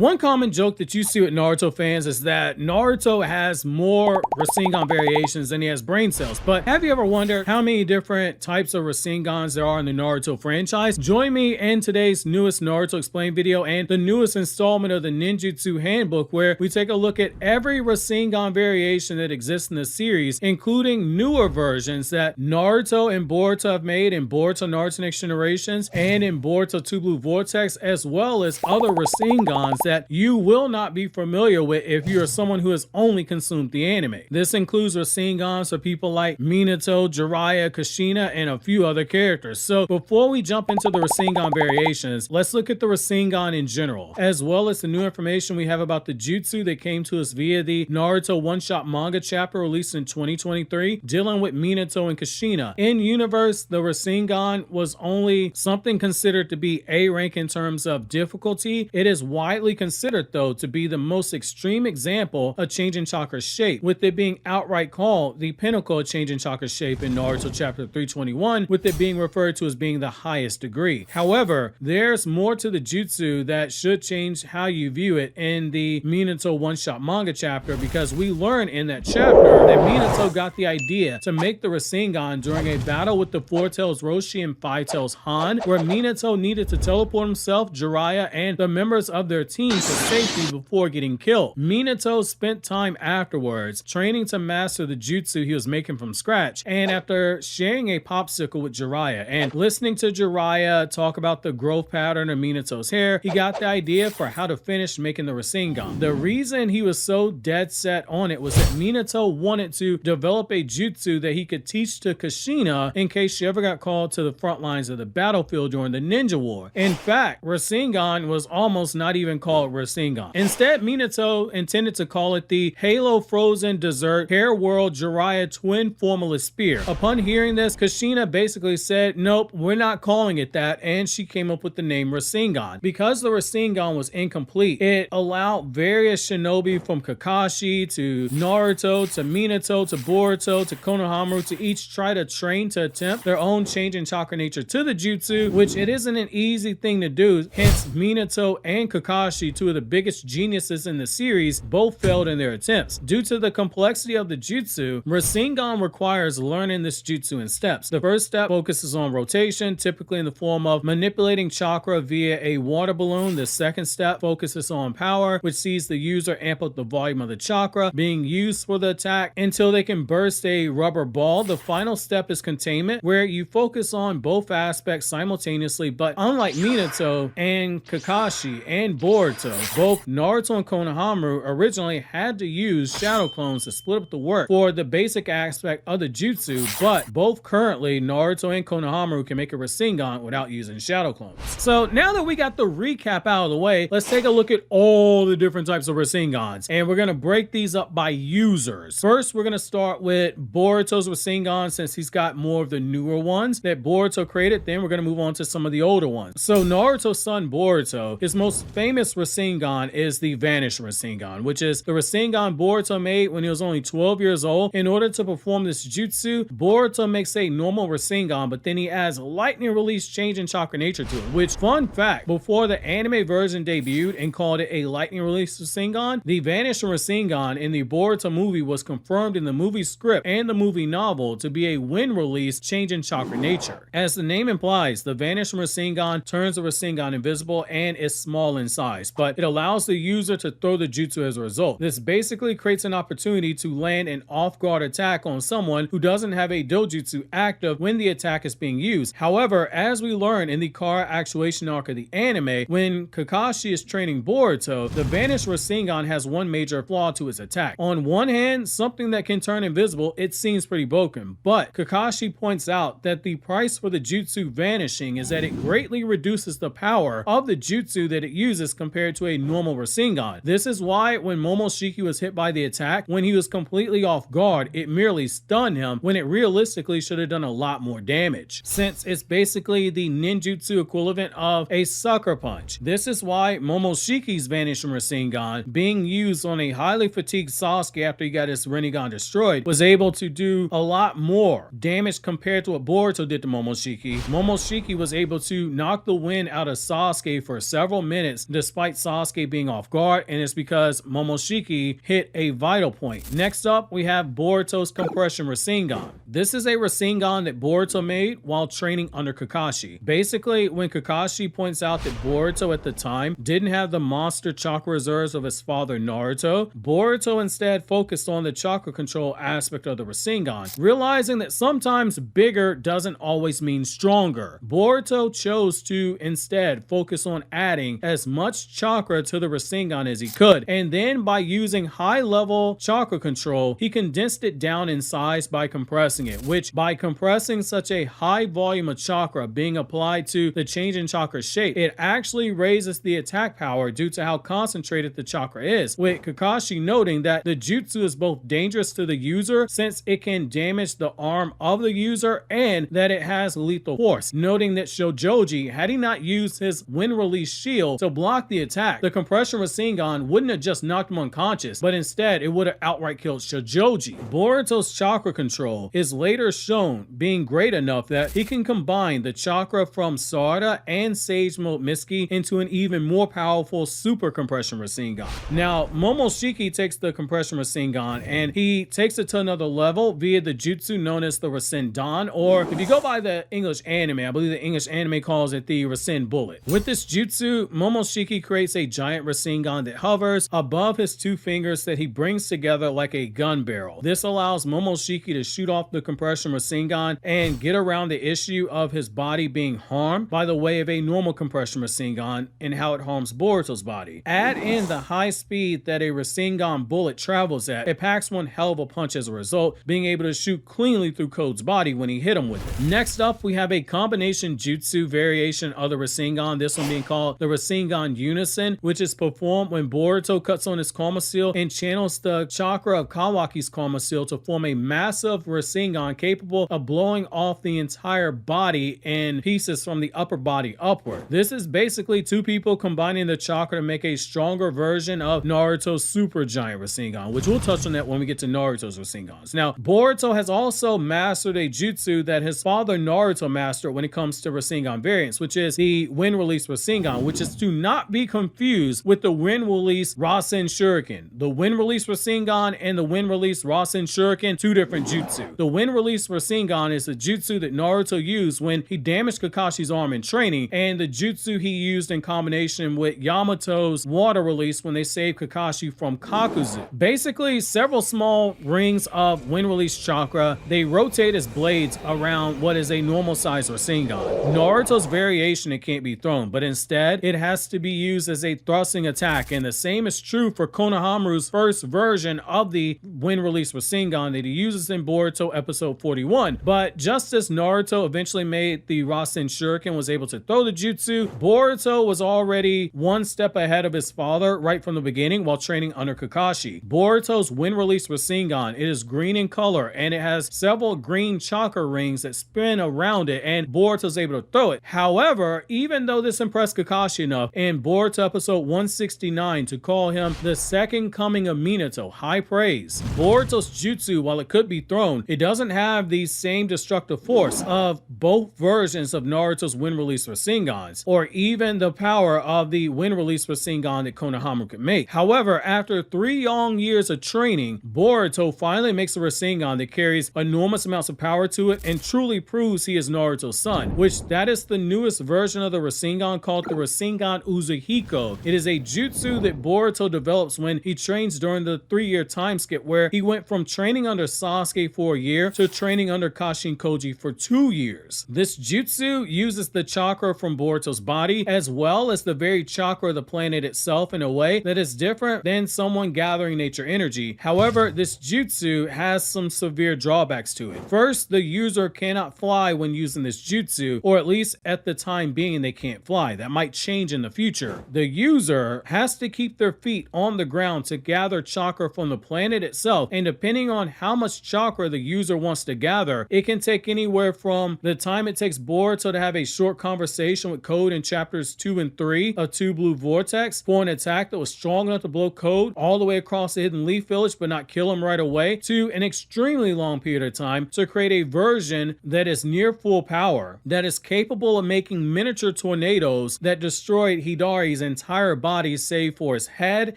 One common joke that you see with Naruto fans is that Naruto has more Rasengan variations than he has brain cells. But have you ever wondered how many different types of Rasengans there are in the Naruto franchise? Join me in today's newest Naruto Explained video and the newest installment of the Ninjutsu Handbook, where we take a look at every Rasengan variation that exists in the series, including newer versions that Naruto and Boruto have made in Boruto Naruto Next Generations and in Boruto 2 Blue Vortex, as well as other Rasengans that you will not be familiar with if you are someone who has only consumed the anime. This includes Rasengans for people like Minato, Jiraiya, Kushina, and a few other characters. So before we jump into the Rasengan variations, let's look at the Rasengan in general, as well as the new information we have about the jutsu that came to us via the Naruto one-shot manga chapter released in 2023, dealing with Minato and Kushina. In universe, the Rasengan was only something considered to be A rank in terms of difficulty. It is widely considered, though, to be the most extreme example of changing chakra shape, with it being outright called the pinnacle of changing chakra shape in Naruto chapter 321, with it being referred to as being the highest degree. However, there's more to the jutsu that should change how you view it in the Minato one-shot manga chapter, because we learn in that chapter that Minato got the idea to make the Rasengan during a battle with the Four Tails Roshi and Five Tails Han, where Minato needed to teleport himself, Jiraiya, and the members of their team to safety before getting killed. Minato spent time afterwards training to master the jutsu he was making from scratch, and after sharing a popsicle with Jiraiya and listening to Jiraiya talk about the growth pattern of Minato's hair, he got the idea for how to finish making the Rasengan. The reason he was so dead set on it was that Minato wanted to develop a jutsu that he could teach to Kushina in case she ever got called to the front lines of the battlefield during the Ninja War. In fact, Rasengan was almost not even called Rasengan. Instead, Minato intended to call it the Halo Frozen Dessert Hair World Jiraiya Twin Formula Spear. Upon hearing this, Kushina basically said, nope, we're not calling it that, and she came up with the name Rasengan. Because the Rasengan was incomplete, it allowed various shinobi from Kakashi to Naruto to Minato to Boruto to Konohamaru to each try to train to attempt their own change in chakra nature to the jutsu, which it isn't an easy thing to do. Hence, Minato and Kakashi, two of the biggest geniuses in the series, both failed in their attempts. Due to the complexity of the jutsu, Rasengan requires learning this jutsu in steps. The first step focuses on rotation, typically in the form of manipulating chakra via a water balloon. The second step focuses on power, which sees the user amp up the volume of the chakra being used for the attack until they can burst a rubber ball. The final step is containment, where you focus on both aspects simultaneously, but unlike Minato and Kakashi and Boruto, both Naruto and Konohamaru originally had to use shadow clones to split up the work for the basic aspect of the jutsu, but both currently Naruto and Konohamaru can make a Rasengan without using shadow clones. So now that we got the recap out of the way, let's take a look at all the different types of Rasengans, and we're going to break these up by users. First, we're going to start with Boruto's Rasengan, since he's got more of the newer ones that Boruto created. Then we're going to move on to some of the older ones. So Naruto's son Boruto, his most famous Rasengan is the Vanish Rasengan, which is the Rasengan Boruto made when he was only 12 years old. In order to perform this jutsu, Boruto makes a normal Rasengan, but then he adds lightning release change in chakra nature to it, which, fun fact, before the anime version debuted and called it a lightning release Rasengan, the Vanish Rasengan in the Boruto movie was confirmed in the movie script and the movie novel to be a wind release change in chakra nature. As the name implies, the Vanish Rasengan turns the Rasengan invisible and is small in size, but it allows the user to throw the jutsu as a result. This basically creates an opportunity to land an off-guard attack on someone who doesn't have a dojutsu active when the attack is being used. However, as we learn in the Kara actuation arc of the anime, when Kakashi is training Boruto, the Vanish Rasengan has one major flaw to its attack. On one hand, something that can turn invisible, it seems pretty broken, but Kakashi points out that the price for the jutsu vanishing is that it greatly reduces the power of the jutsu that it uses compared to a normal Rasengan. This is why when Momoshiki was hit by the attack, when he was completely off guard, it merely stunned him when it realistically should have done a lot more damage, since it's basically the ninjutsu equivalent of a sucker punch. This is why Momoshiki's Vanish Rasengan, being used on a highly fatigued Sasuke after he got his Rinnegan destroyed, was able to do a lot more damage compared to what Boruto did to Momoshiki. Momoshiki was able to knock the wind out of Sasuke for several minutes despite despite Sasuke being off guard, and it's because Momoshiki hit a vital point. Next up, we have Boruto's Compression Rasengan. This is a Rasengan that Boruto made while training under Kakashi. Basically, when Kakashi points out that Boruto at the time didn't have the monster chakra reserves of his father Naruto, Boruto instead focused on the chakra control aspect of the Rasengan, realizing that sometimes bigger doesn't always mean stronger. Boruto chose to instead focus on adding as much chakra to the Rasengan as he could, and then by using high-level chakra control, he condensed it down in size by compressing it, which by compressing such a high volume of chakra being applied to the change in chakra shape, it actually raises the attack power due to how concentrated the chakra is, with Kakashi noting that the jutsu is both dangerous to the user since it can damage the arm of the user and that it has lethal force, noting that Shojoji, had he not used his wind release shield to block the attack, the compression Rasengan wouldn't have just knocked him unconscious, but instead it would have outright killed Shojoji. Boruto's chakra control is later shown being great enough that he can combine the chakra from Sarada and Sage Mode Mitsuki into an even more powerful super compression Rasengan. Now, Momoshiki takes the compression Rasengan and he takes it to another level via the jutsu known as the Rasendan, or if you go by the English anime, I believe the English anime calls it the Rasen Bullet. With this jutsu, Momoshiki creates a giant Rasengan that hovers above his two fingers that he brings together like a gun barrel. This allows Momoshiki to shoot off the compression Rasengan and get around the issue of his body being harmed by the way of a normal compression Rasengan and how it harms Boruto's body. Add in the high speed that a Rasengan bullet travels at, it packs one hell of a punch as a result, being able to shoot cleanly through Code's body when he hit him with it. Next up, we have a combination jutsu variation of the Rasengan, this one being called the Rasengan Unison, which is performed when Boruto cuts on his Karma Seal and channels the chakra of Kawaki's Karma Seal to form a massive Rasengan capable of blowing off the entire body in pieces from the upper body upward. This is basically two people combining the chakra to make a stronger version of Naruto's super giant Rasengan, which we'll touch on that when we get to Naruto's Rasengans. Now, Boruto has also mastered a jutsu that his father Naruto mastered when it comes to Rasengan variants, which is the wind release Rasengan, which is to not be confused with the wind release Rasen Shuriken. The wind release Rasengan and the wind release Rasen Shuriken, two different jutsu. The wind release Rasengan is a jutsu that Naruto used when he damaged Kakashi's arm in training, and the jutsu he used in combination with Yamato's water release when they saved Kakashi from Kakuzu. Basically, several small rings of wind release chakra, they rotate as blades around what is a normal size Rasengan. Naruto's variation, it can't be thrown, but instead it has to be used as a thrusting attack, and the same is true for Konohamaru's first version of the wind release Rasengan that he uses in Boruto episode 41. But just as Naruto eventually made the Rasen Shuriken, was able to throw the jutsu, Boruto was already one step ahead of his father right from the beginning while training under Kakashi. Boruto's wind release Rasengan, it is green in color and it has several green chakra rings that spin around it, and Boruto's able to throw it. However, even though this impressed Kakashi enough in Boruto episode 169 to call him the second coming of Minato, high praise, Boruto's jutsu, while it could be thrown, it doesn't have the same destructive force of both versions of Naruto's wind release Rasengans, or even the power of the wind release Rasengan that Konohamaru could make. However, after 3 long years of training, Boruto finally makes a Rasengan that carries enormous amounts of power to it and truly proves he is Naruto's son, which that is the newest version of the Rasengan called the Rasengan Uzuhiko. It is a jutsu that Boruto develops when he trains during the 3-year time skip where he went from training under Sasuke for a year to training under Kashin Koji for 2 years. This jutsu uses the chakra from Boruto's body as well as the very chakra of the planet itself in a way that is different than someone gathering nature energy. However, this jutsu has some severe drawbacks to it. First, the user cannot fly when using this jutsu, or at least at the time being they can't fly. That might change in the future. The user has to keep their feet on the ground to gather chakra from the planet itself, and depending on how much chakra the user wants to gather, it can take anywhere from the time it takes Boruto to have a short conversation with Code in chapters 2 and 3 of 2 Blue Vortex for an attack that was strong enough to blow Code all the way across the Hidden Leaf Village but not kill him right away, to an extremely long period of time to create a version that is near full power, that is capable of making miniature tornadoes that destroyed Hidari his entire body save for his head,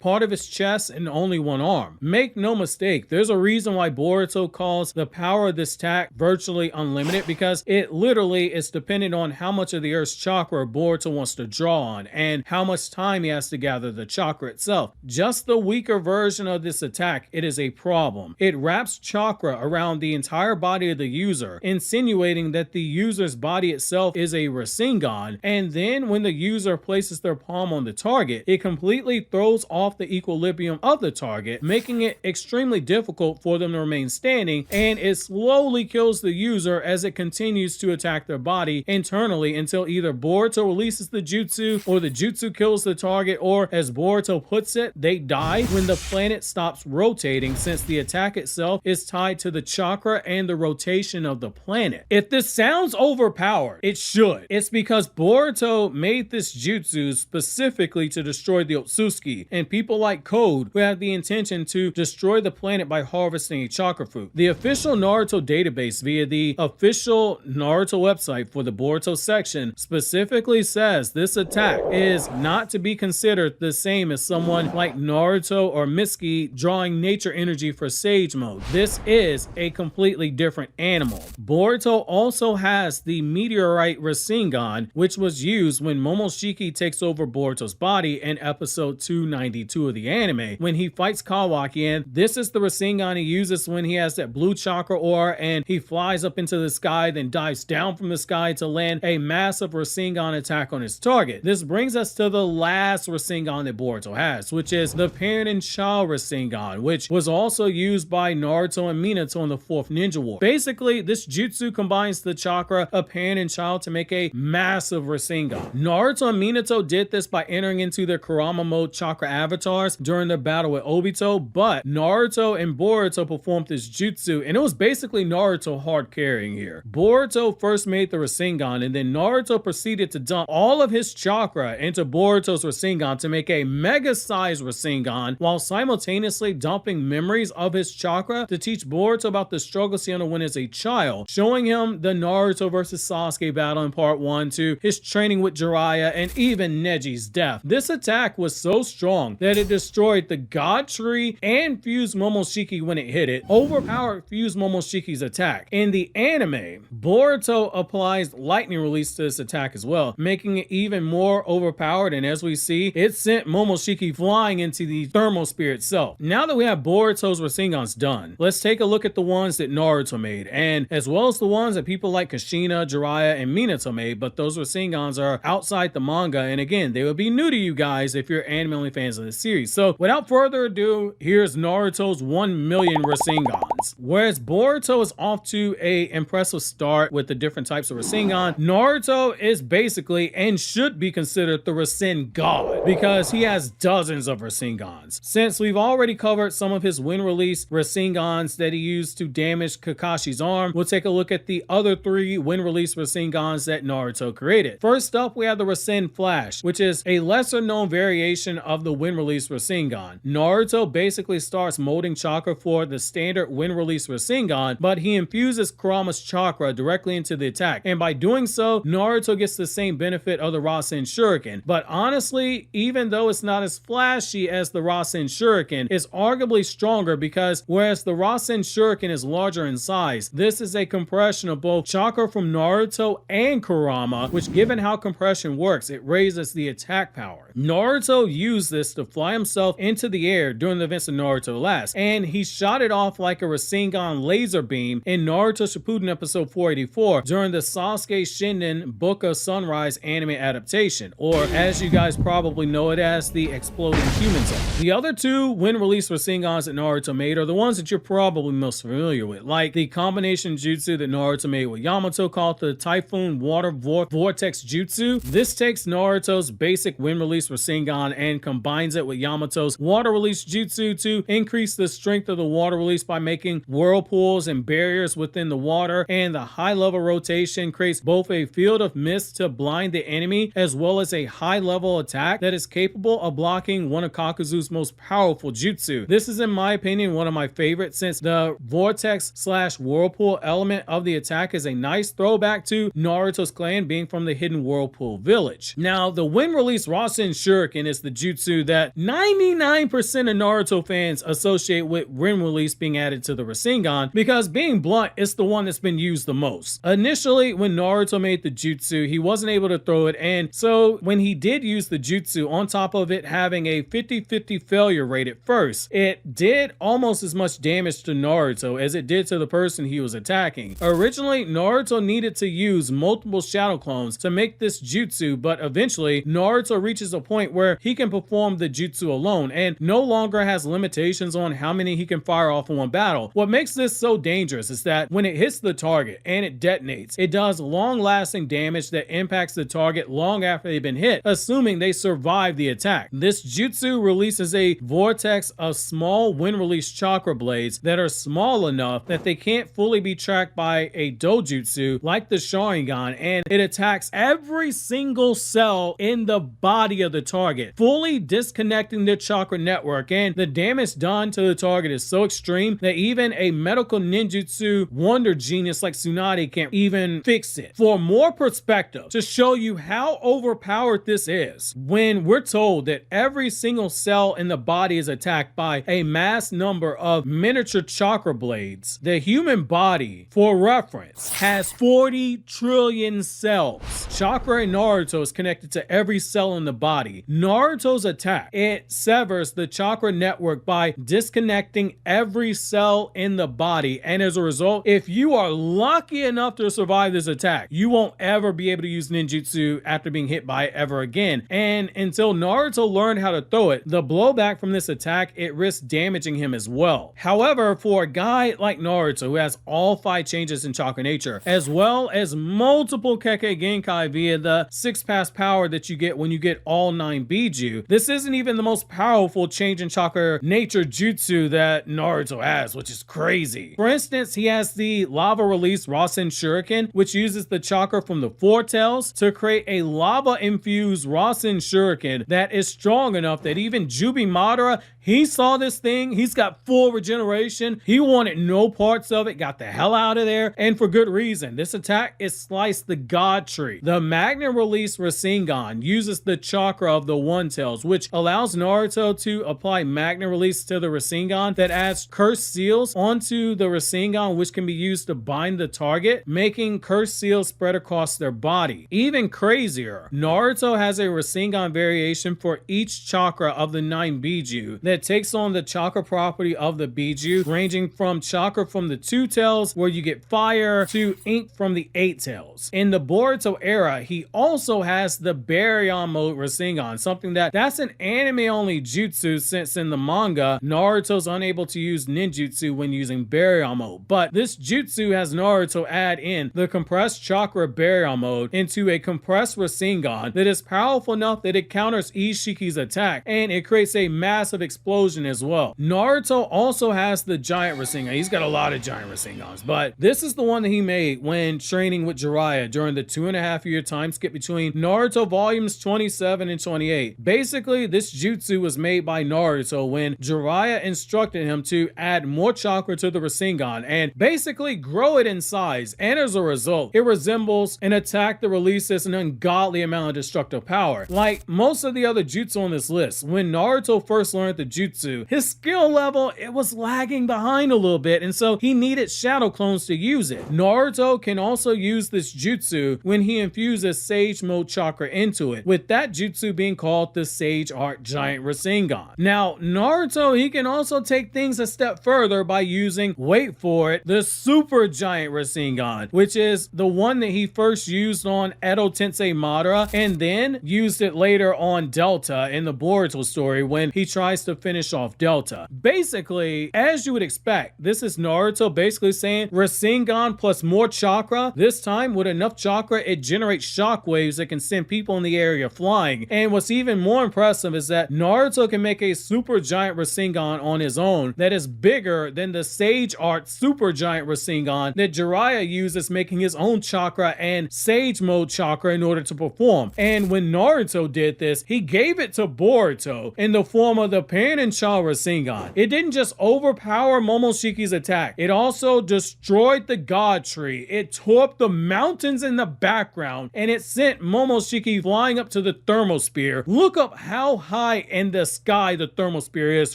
part of his chest, and only one arm. Make no mistake, there's a reason why Boruto calls the power of this attack virtually unlimited, because it literally is dependent on how much of the Earth's chakra Boruto wants to draw on and how much time he has to gather the chakra itself. Just the weaker version of this attack, it is a problem. It wraps chakra around the entire body of the user, insinuating that the user's body itself is a Rasengan, and then when the user places their palm on the target, it completely throws off the equilibrium of the target, making it extremely difficult for them to remain standing, and it slowly kills the user as it continues to attack their body internally until either Boruto releases the jutsu, or the jutsu kills the target, or as Boruto puts it, they die when the planet stops rotating, since the attack itself is tied to the chakra and the rotation of the planet. If this sounds overpowered, it should. It's because Boruto made this jutsu specifically to destroy the Otsutsuki and people like Code, who have the intention to destroy the planet by harvesting a chakra fruit. The official Naruto database via the official Naruto website for the Boruto section specifically says this attack is not to be considered the same as someone like Naruto or Mitsuki drawing nature energy for Sage mode. This is a completely different animal. Boruto also has the meteorite Rasengan, which was used when Momoshiki takes over Boruto's body in episode 292 of the anime when he fights Kawaki, and this is the Rasengan he uses when he has that blue chakra aura and he flies up into the sky, then dives down from the sky to land a massive Rasengan attack on his target. This brings us to the last Rasengan that Boruto has, which is the parent and child Rasengan, which was also used by Naruto and Minato in the 4th Ninja War. Basically, this jutsu combines the chakra of parent and child to make a massive Rasengan. Naruto and Minato did this by entering into their Kurama mode chakra avatars during their battle with Obito, but Naruto and Boruto performed this jutsu, and it was basically Naruto hard carrying here. Boruto first made the Rasengan, and then Naruto proceeded to dump all of his chakra into Boruto's Rasengan to make a mega-sized Rasengan, while simultaneously dumping memories of his chakra to teach Boruto about the struggles he underwent as a child, showing him the Naruto versus Sasuke battle in part 1 to his training with Jiraiya and even Neji's death. This attack was so strong that it destroyed the God Tree and fused Momoshiki when it hit it, overpowered fused Momoshiki's attack. In the anime, Boruto applies lightning release to this attack as well, making it even more overpowered, and as we see, it sent Momoshiki flying into the thermosphere itself. Now that we have Boruto's Rasengans done, let's take a look at the ones that Naruto made, and as well as the ones that people like Kushina, Jiraiya, and Minato made, but those Rasengans are outside the manga, and again, they would be new to you guys if you're anime only fans of the series. So without further ado, here's Naruto's 1 million Rasengans. Whereas Boruto is off to a impressive start with the different types of Rasengan, Naruto is basically and should be considered the Rasen god because he has dozens of Rasengans. Since we've already covered some of his wind release Rasengans that he used to damage Kakashi's arm, we'll take a look at the other 3 wind release Rasengans that Naruto created. First up, we have the Rasen Flash, which is a lesser known variation of the wind release Rasengan. Naruto basically starts molding chakra for the standard wind release Rasengan, but he infuses Kurama's chakra directly into the attack, and by doing so, Naruto gets the same benefit of the Rasen Shuriken. But honestly, even though it's not as flashy as the Rasen Shuriken, it's arguably stronger because whereas the Rasen Shuriken is larger in size, this is a compression of both chakra from Naruto and Kurama, which given how compression works, it raises the attack power. Naruto used this to fly himself into the air during the events of Naruto Last, and he shot it off like a Rasengan laser beam in Naruto Shippuden episode 484 during the Sasuke Shinden Book of Sunrise anime adaptation, or as you guys probably know it as the Exploding Human Zone. The other 2 wind release Rasengans that Naruto made are the ones that you're probably most familiar with, like the combination jutsu that Naruto made with Yamato called the Typhoon Water Vortex Jutsu. This takes Naruto's basic wind release Rasengan and combines it with Yamato's water release jutsu to increase the strength of the water release by making whirlpools and barriers within the water, and the high level rotation creates both a field of mist to blind the enemy as well as a high level attack that is capable of blocking one of Kakuzu's most powerful jutsu. This is in my opinion one of my favorites since the vortex / whirlpool element of the attack is a nice throwback to Naruto's clan being from the hidden whirlpool village. Now the wind release Rasen Shuriken is the jutsu that 99% of Naruto fans associate with Rin release being added to the Rasengan, because being blunt, it's the one that's been used the most. Initially, when Naruto made the jutsu, he wasn't able to throw it, and so when he did use the jutsu, on top of it having a 50-50 failure rate at first, it did almost as much damage to Naruto as it did to the person he was attacking. Originally, Naruto needed to use multiple shadow clones to make this jutsu, but eventually Naruto reaches a point where he can perform the jutsu alone and no longer has limitations on how many he can fire off in one battle. What makes this so dangerous is that when it hits the target and it detonates, it does long-lasting damage that impacts the target long after they've been hit, assuming they survive the attack. This jutsu releases a vortex of small wind-release chakra blades that are small enough that they can't fully be tracked by a dojutsu like the Sharingan, and it attacks every single cell in the body of the target, fully disconnecting the chakra network, and the damage done to the target is so extreme that even a medical ninjutsu wonder genius like Tsunade can't even fix it. For more perspective, to show you how overpowered this is, when we're told that every single cell in the body is attacked by a mass number of miniature chakra blades, the human body, for reference, has 40 trillion cells. Chakra in Naruto is connected to every cell in the body. Naruto's attack, it severs the chakra network by disconnecting every cell in the body, and as a result, if you are lucky enough to survive this attack, you won't ever be able to use ninjutsu after being hit by it ever again. And until Naruto learned how to throw it, the blowback from this attack, it risks damaging him as well. However, for a guy like Naruto who has all 5 changes in chakra nature, as well as multiple Kekkei Genkai via the 6-pass power that you get when you get all 9 Biju, this isn't even the most powerful change in chakra nature jutsu that Naruto has, which is crazy. For instance, he has the lava release Rasen Shuriken, which uses the chakra from the foretels to create a lava infused Rasen Shuriken that is strong enough that even Jubi Madara, he saw this thing, he's got full regeneration, he wanted no parts of it, got the hell out of there, and for good reason. This attack is sliced the god tree. The Magna release Rasengan uses the chakra of the One Tails, which allows Naruto to apply Magna release to the Rasengan that adds cursed seals onto the Rasengan, which can be used to bind the target, making cursed seals spread across their body. Even crazier, Naruto has a Rasengan variation for each chakra of the 9 Biju that takes on the chakra property of the Biju, ranging from chakra from the 2 tails, where you get fire, to ink from the 8 tails. In the Boruto era, he also has the Baryon mode Rasengan, something that's an anime-only jutsu, since in the manga, Naruto's unable to use ninjutsu when using Baryon mode. But this jutsu has Naruto add in the compressed chakra Baryon mode into a compressed Rasengan that is powerful enough that it counters Ishiki's attack, and it creates a massive explosion as well. Naruto also has the giant Rasengan. He's got a lot of giant Rasengans, but this is the one that he made when training with Jiraiya during the 2.5-year time skip between Naruto volumes 27 and 28. Basically, this jutsu was made by Naruto when Jiraiya instructed him to add more chakra to the Rasengan and basically grow it in size, and as a result, it resembles an attack that releases an ungodly amount of destructive power. Like most of the other jutsu on this list, when Naruto first learned the jutsu, his skill level, it was lagging behind a little bit, and so he needed shadow clones to use it. Naruto can also use this jutsu when he infuses Sage Mode chakra into it, with that jutsu being called the Sage Art Giant Rasengan. Now, Naruto, he can also take things a step further by using, wait for it, the Super Giant Rasengan, which is the one that he first used on Edo Tensei Madara, and then used it later on Delta in the Boruto story when he tries to finish off Delta. Basically, as you would expect, this is Naruto basically saying Rasengan plus more chakra. This time, with enough chakra, it generates shockwaves that can send people in the area flying. And what's even more impressive is that Naruto can make a super giant Rasengan on his own that is bigger than the Sage Art Super Giant Rasengan that Jiraiya uses, making his own chakra and Sage Mode chakra in order to perform. And when Naruto did this, he gave it to Boruto in the form of the Panin-Cha Rasengan. It didn't just overpower Momoshiki's attack, it also destroyed the God Tree. It tore up the mountains in the background, and it sent Momoshiki flying up to the thermosphere. Look up how high in the sky the thermosphere is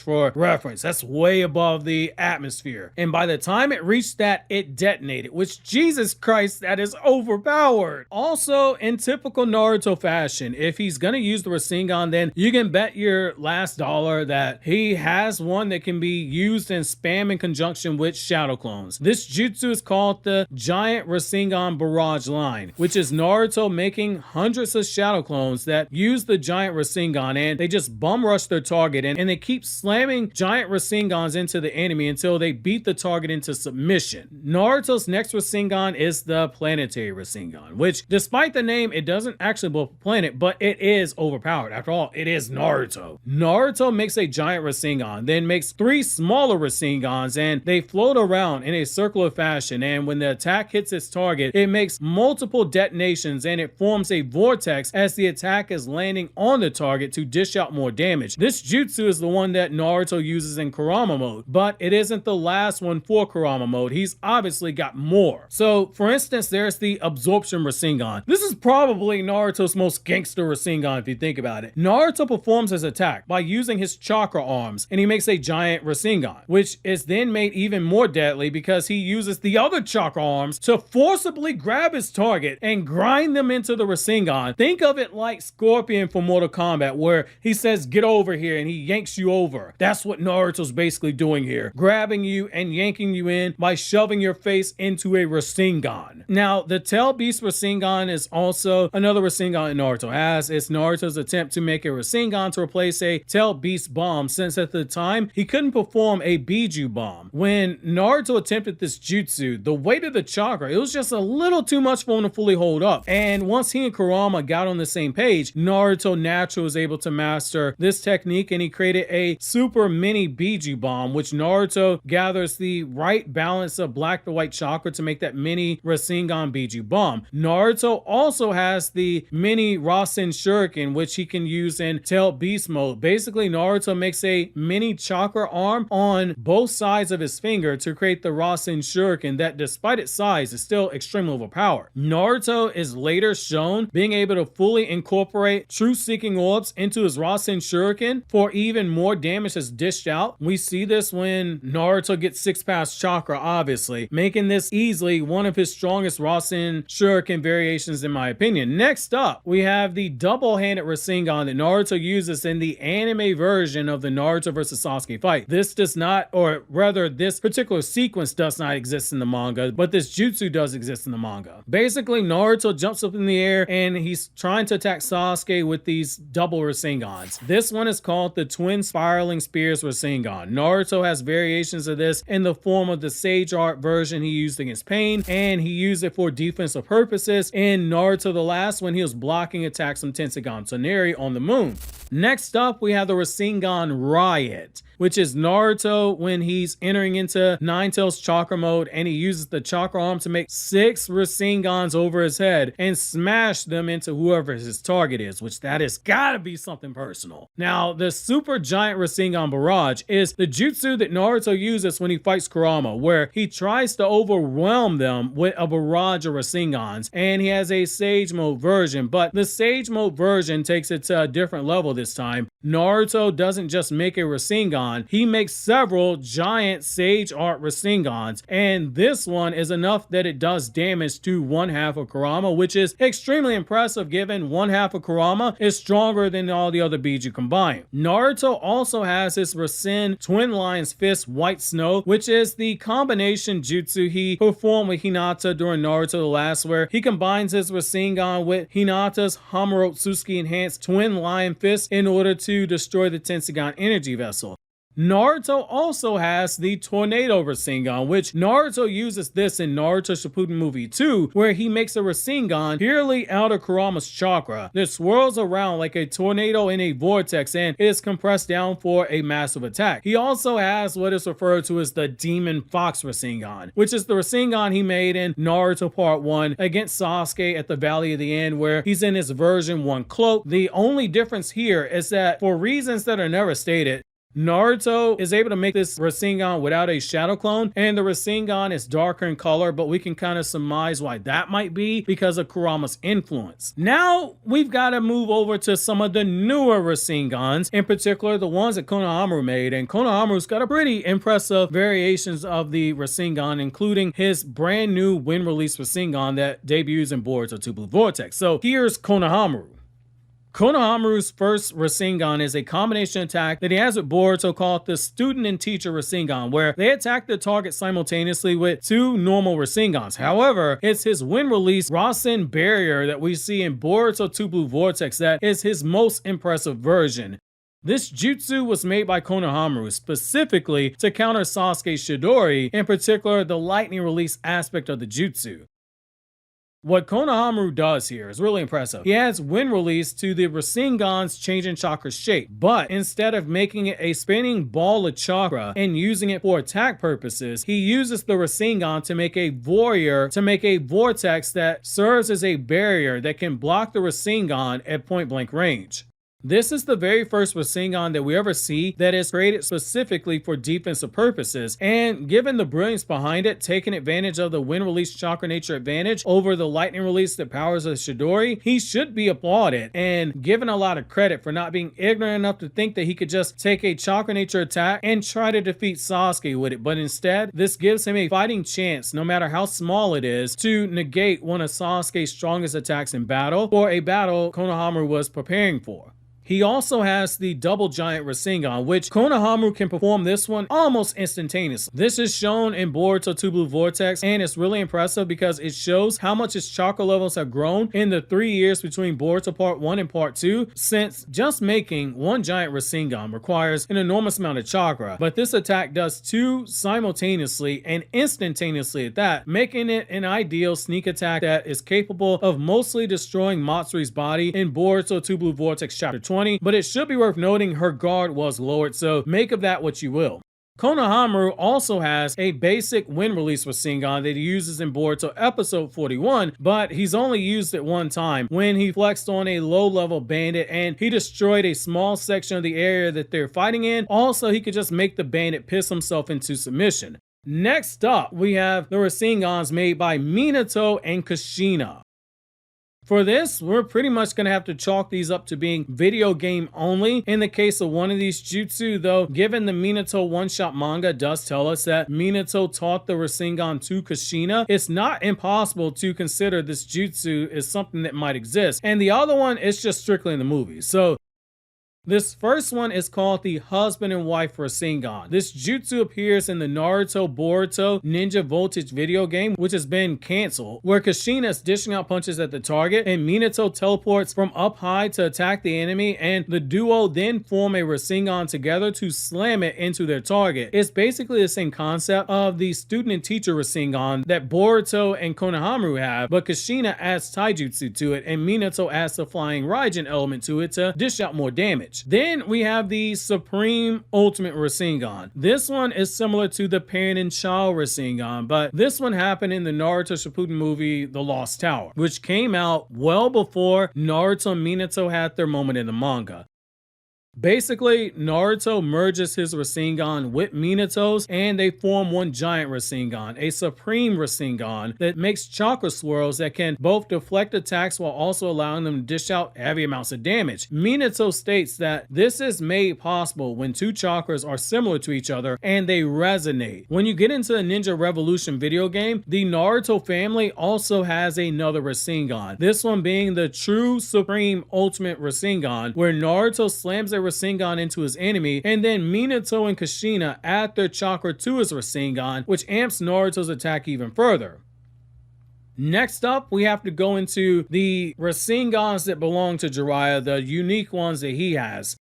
for reference. That's way above the atmosphere. And by the time it reached that, it detonated, which, Jesus Christ, that is overpowered. Also, in typical Naruto fashion, if he's gonna use the Rasengan, then you can bet your last dollar that he has one that can be used and spam in conjunction with shadow clones. This jutsu is called the Giant Rasengan Barrage Line, which is Naruto making hundreds of shadow clones that use the Giant Rasengan, and they just bum rush their target, and they keep slamming Giant Rasengans into the enemy until they beat the target into submission. Naruto's next Rasengan is the Planetary Rasengan, which, despite the name, it doesn't actually blow up a planet, but it is overpowered. After all, it is Naruto. Naruto makes a Giant Rasengan, then makes 3 smaller Rasengans, and they float around in a circular fashion, and when the attack hits its target, it makes multiple detonations and it forms a vortex as the attack is landing on the target to dish out more damage. This jutsu is the one that Naruto uses in Kurama mode, but it isn't the last one for Kurama mode. He's obviously got more. So, for instance, there's the Absorption Rasengan. This is probably Naruto's most gangster Rasengan if you think about it. Naruto performs his attack by using his chakra arms, and he makes a giant Rasengan, which is then made even more deadly because he uses the other chakra arms to forcibly grab his target and grind them into the Rasengan. Think of it like Scorpion from Mortal Kombat, where he says, "Get over here," and he yanks you over. That's what Naruto's basically doing here, grabbing you and yanking you in by shoving your face into a Rasengan. Now, the Tail Beast Rasengan is also another Rasengan Naruto has. It's Naruto's attempt to make a Rasengan to replace a Tail Beast bomb, since at the time he couldn't perform a Biju bomb. When Naruto attempted this jutsu, the weight of the chakra, it was just a little too much for him to fully hold up. And once he and Kurama got on the same page, Naruto naturally was able to master this technique, and he created a super mini Biju bomb, which Naruto gathers the right balance of black to white chakra to make that mini Rasengan Biju bomb. Naruto also has the mini Rasen Shuriken, which he can use in Tail Beast mode. Basically, Naruto makes a mini chakra arm on both sides of his finger to create the Rasen Shuriken that, despite its size, is still extremely overpowered. Naruto is later shown being able to fully incorporate truth-seeking orbs into his Rasen Shuriken for even more damage that's dished out. We see this when Naruto gets 6-pass chakra, obviously, making this easily one of his strongest Rasen Shuriken variations in my opinion. Next up, we have the double-handed Rasengan that Naruto uses in the anime version of the Naruto vs. Sasuke fight. This does not, or rather this particular sequence does not exist in the manga, but this jutsu does exist in the manga. Basically, Naruto jumps up in the air and he's trying to attack Sasuke with these double Rasengans. This one is called the Twin Spiraling Spears Rasengan. Naruto has variations of this in the form of the Sage Art version he used against Pain, and he used it for defensive purposes in Naruto the Last when he was blocking attacks from Tenseigan Toneri on the moon. Next up, we have the Rasengan Riot, which is Naruto when he's entering into Nine-Tails chakra mode, and he uses the chakra arm to make 6 Rasengans over his head and smash them into whoever his target is, which that has gotta be something personal. Now, the Super Giant Rasengan Barrage is the jutsu that Naruto uses when he fights Kurama, where he tries to overwhelm them with a barrage of Rasengans, and he has a Sage Mode version, but the Sage Mode version takes it to a different level this time. Naruto doesn't just make a Rasengan, he makes several giant Sage Art Rasengans, and this one is enough that it does damage to one half of Kurama, which is extremely impressive given one half of Kurama is stronger than all the other Biju combined. Naruto also has his Rasen Twin Lion's Fist White Snow, which is the combination jutsu he performed with Hinata during Naruto the Last, where he combines his Rasengan with Hinata's Hamaotsuki enhanced Twin Lion Fist in order to destroy the Tenseigan energy vessel. Naruto also has the Tornado Rasengan, which Naruto uses this in Naruto Shippuden Movie 2, where he makes a Rasengan purely out of Kurama's chakra that swirls around like a tornado in a vortex and is compressed down for a massive attack. He also has what is referred to as the Demon Fox Rasengan, which is the Rasengan he made in Naruto Part 1 against Sasuke at the Valley of the End, where he's in his version 1 cloak. The only difference here is that, for reasons that are never stated, Naruto is able to make this Rasengan without a shadow clone, and the Rasengan is darker in color, but we can kind of surmise why that might be because of Kurama's influence. Now we've got to move over to some of the newer Rasengans, in particular the ones that Konohamaru made, and Konohamaru's got a pretty impressive variations of the Rasengan, including his brand new wind release Rasengan that debuts in Boruto 2 Blue Vortex. So here's Konohamaru. Konohamaru's first Rasengan is a combination attack that he has with Boruto called the Student and Teacher Rasengan, where they attack the target simultaneously with two normal Rasengans. However, it's his wind release Rasen barrier that we see in Boruto 2 Blue Vortex that is his most impressive version. This jutsu was made by Konohamaru specifically to counter Sasuke's Chidori, in particular the lightning release aspect of the jutsu. What Konohamaru does here is really impressive. He adds wind release to the Rasengan's changing chakra shape, but instead of making it a spinning ball of chakra and using it for attack purposes, he uses the Rasengan to make a vortex that serves as a barrier that can block the Rasengan at point blank range. This is the very first Rasengan that we ever see that is created specifically for defensive purposes, and given the brilliance behind it, taking advantage of the wind release chakra nature advantage over the lightning release that powers the Chidori, he should be applauded and given a lot of credit for not being ignorant enough to think that he could just take a chakra nature attack and try to defeat Sasuke with it, but instead, this gives him a fighting chance, no matter how small it is, to negate one of Sasuke's strongest attacks in battle, or a battle Konohamaru was preparing for. He also has the double giant Rasengan, which Konohamaru can perform this one almost instantaneously. This is shown in Boruto 2 Blue Vortex, and it's really impressive because it shows how much his chakra levels have grown in the 3 years between Boruto Part 1 and Part 2, since just making one giant Rasengan requires an enormous amount of chakra, but this attack does two simultaneously and instantaneously at that, making it an ideal sneak attack that is capable of mostly destroying Matsuri's body in Boruto 2 Blue Vortex Chapter 20, but it should be worth noting her guard was lowered, so make of that what you will. Konohamaru also has a basic wind release Rasengan that he uses in Boruto episode 41, but he's only used it one time when he flexed on a low-level bandit and he destroyed a small section of the area that they're fighting in. Also, he could just make the bandit piss himself into submission. Next up, we have the Rasengans made by Minato and Kushina. For this, we're pretty much going to have to chalk these up to being video game only. In the case of one of these jutsu, though, given the Minato one-shot manga does tell us that Minato taught the Rasengan to Kushina, it's not impossible to consider this jutsu as something that might exist. And the other one is just strictly in the movie. So this first one is called the Husband and Wife Rasengan. This jutsu appears in the Naruto Boruto Ninja Voltage video game, which has been canceled, where Kushina is dishing out punches at the target and Minato teleports from up high to attack the enemy, and the duo then form a Rasengan together to slam it into their target. It's basically the same concept of the student and teacher Rasengan that Boruto and Konohamaru have, but Kushina adds taijutsu to it and Minato adds the flying Raijin element to it to dish out more damage. Then we have the Supreme Ultimate Rasengan. This one is similar to the Parent and Child Rasengan, but this one happened in the Naruto Shippuden movie The Lost Tower, which came out well before Naruto and Minato had their moment in the manga. Basically, Naruto merges his Rasengan with Minato's and they form one giant Rasengan, a Supreme Rasengan that makes chakra swirls that can both deflect attacks while also allowing them to dish out heavy amounts of damage. Minato states that this is made possible when two chakras are similar to each other and they resonate. When you get into the Ninja Revolution video game, the Naruto family also has another Rasengan, this one being the true Supreme Ultimate Rasengan, where Naruto slams a Rasengan into his enemy, and then Minato and Kushina add their chakra to his Rasengan, which amps Naruto's attack even further. Next up, we have to go into the Rasengans that belong to Jiraiya, the unique ones that he has.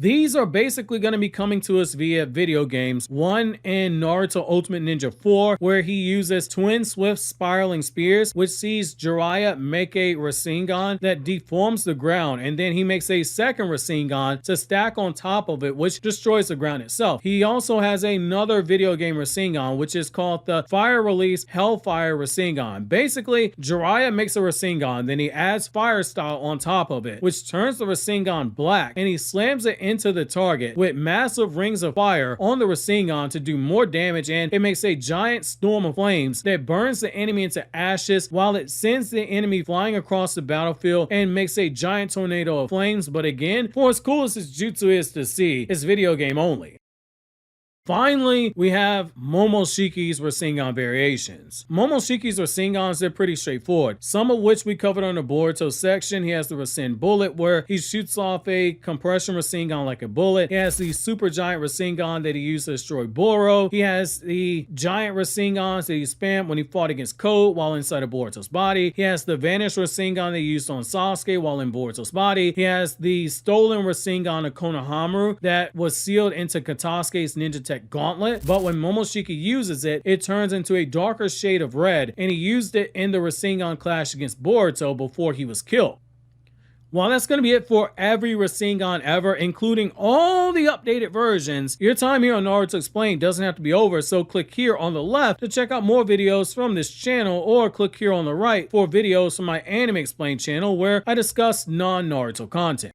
These are basically going to be coming to us via video games. One in Naruto Ultimate Ninja 4, where he uses twin swift spiraling spears, which sees Jiraiya make a Rasengan that deforms the ground, and then he makes a second Rasengan to stack on top of it, which destroys the ground itself. He also has another video game Rasengan, which is called the Fire Release Hellfire Rasengan. Basically, Jiraiya makes a Rasengan, then he adds Fire Style on top of it, which turns the Rasengan black, and he slams it into the target with massive rings of fire on the Rasengan to do more damage, and it makes a giant storm of flames that burns the enemy into ashes while it sends the enemy flying across the battlefield and makes a giant tornado of flames. But again, for as cool as this jutsu is to see, it's video game only. Finally, we have Momoshiki's Rasengan variations. Momoshiki's Rasengans, they're pretty straightforward, some of which we covered on the Boruto section. He has the Rasen bullet where he shoots off a compression Rasengan like a bullet. He has the super giant Rasengan that he used to destroy Boro. He has the giant Rasengans that he spammed when he fought against Code while inside of Boruto's body. He has the vanished Rasengan that he used on Sasuke while in Boruto's body. He has the stolen Rasengan of Konohamaru that was sealed into Katasuke's Ninja Tech Gauntlet, but when Momoshiki uses it, it turns into a darker shade of red, and he used it in the Rasengan clash against Boruto before he was killed. Well, that's going to be it for every Rasengan ever, including all the updated versions. Your time here on Naruto Explained doesn't have to be over, so click here on the left to check out more videos from this channel, or click here on the right for videos from my Anime Explained channel where I discuss non-Naruto content.